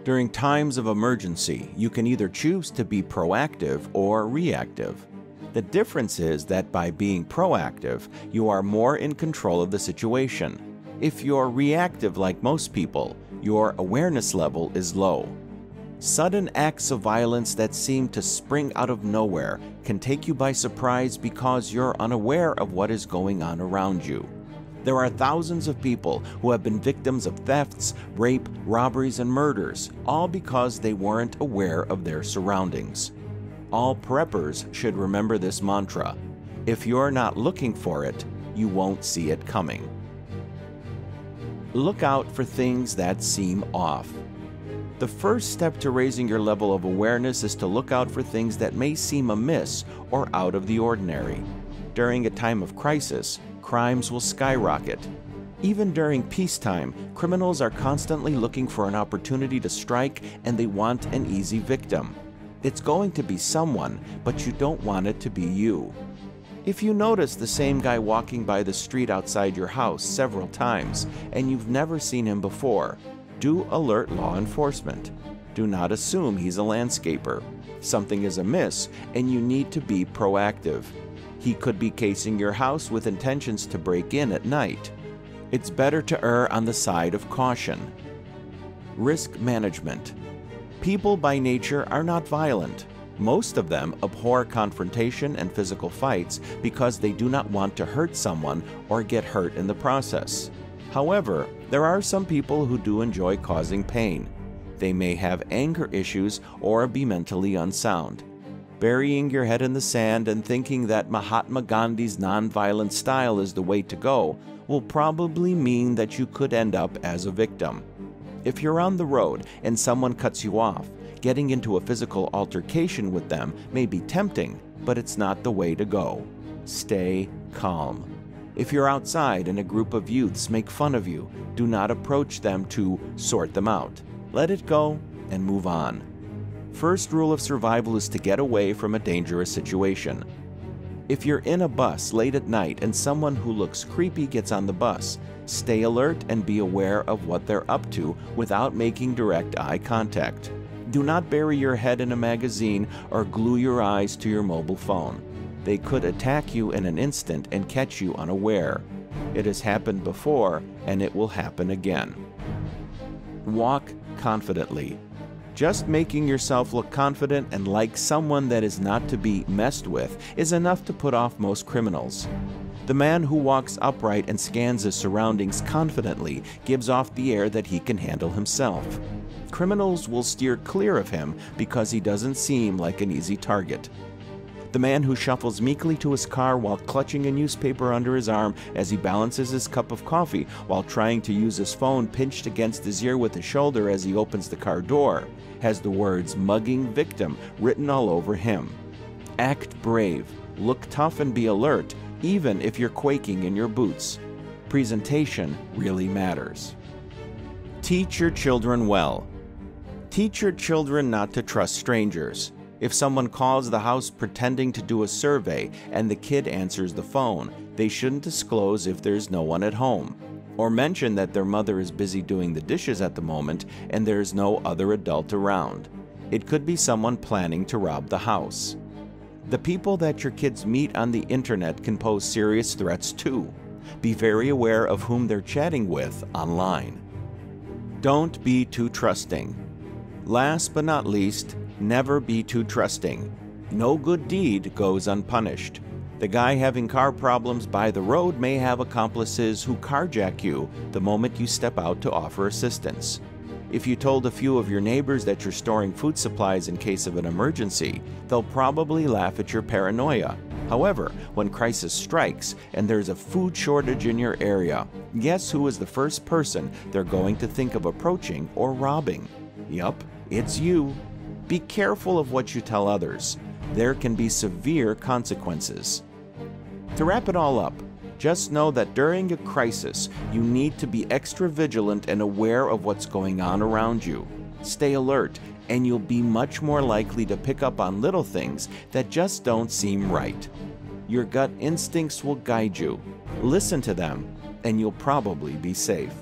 During times of emergency, you can either choose to be proactive or reactive. The difference is that by being proactive, you are more in control of the situation. If you're reactive like most people, your awareness level is low. Sudden acts of violence that seem to spring out of nowhere can take you by surprise because you're unaware of what is going on around you. There are thousands of people who have been victims of thefts, rape, robberies, and murders, all because they weren't aware of their surroundings. All preppers should remember this mantra. If you're not looking for it, you won't see it coming. Look out for things that seem off. The first step to raising your level of awareness is to look out for things that may seem amiss or out of the ordinary. During a time of crisis, crimes will skyrocket. Even during peacetime, criminals are constantly looking for an opportunity to strike, and they want an easy victim. It's going to be someone, but you don't want it to be you. If you notice the same guy walking by the street outside your house several times, and you've never seen him before, do alert law enforcement. Do not assume he's a landscaper. Something is amiss, and you need to be proactive. He could be casing your house with intentions to break in at night. It's better to err on the side of caution. Risk management. People by nature are not violent. Most of them abhor confrontation and physical fights because they do not want to hurt someone or get hurt in the process. However, there are some people who do enjoy causing pain. They may have anger issues or be mentally unsound. Burying your head in the sand and thinking that Mahatma Gandhi's nonviolent style is the way to go will probably mean that you could end up as a victim. If you're on the road and someone cuts you off, getting into a physical altercation with them may be tempting, but it's not the way to go. Stay calm. If you're outside and a group of youths make fun of you, do not approach them to sort them out. Let it go and move on. First rule of survival is to get away from a dangerous situation. If you're in a bus late at night and someone who looks creepy gets on the bus, stay alert and be aware of what they're up to without making direct eye contact. Do not bury your head in a magazine or glue your eyes to your mobile phone. They could attack you in an instant and catch you unaware. It has happened before, and it will happen again. Walk confidently. Just making yourself look confident and like someone that is not to be messed with is enough to put off most criminals. The man who walks upright and scans his surroundings confidently gives off the air that he can handle himself. Criminals will steer clear of him because he doesn't seem like an easy target. The man who shuffles meekly to his car while clutching a newspaper under his arm as he balances his cup of coffee while trying to use his phone pinched against his ear with his shoulder as he opens the car door has the words "mugging victim" written all over him. Act brave, look tough and be alert, even if you're quaking in your boots. Presentation really matters. Teach your children well. Teach your children not to trust strangers. If someone calls the house pretending to do a survey and the kid answers the phone, they shouldn't disclose if there's no one at home, or mention that their mother is busy doing the dishes at the moment and there is no other adult around. It could be someone planning to rob the house. The people that your kids meet on the internet can pose serious threats too. Be very aware of whom they're chatting with online. Don't be too trusting. Last but not least, never be too trusting. No good deed goes unpunished. The guy having car problems by the road may have accomplices who carjack you the moment you step out to offer assistance. If you told a few of your neighbors that you're storing food supplies in case of an emergency, they'll probably laugh at your paranoia. However, when crisis strikes and there's a food shortage in your area, guess who is the first person they're going to think of approaching or robbing? Yup, it's you. Be careful of what you tell others. There can be severe consequences. To wrap it all up, just know that during a crisis, you need to be extra vigilant and aware of what's going on around you. Stay alert, and you'll be much more likely to pick up on little things that just don't seem right. Your gut instincts will guide you. Listen to them, and you'll probably be safe.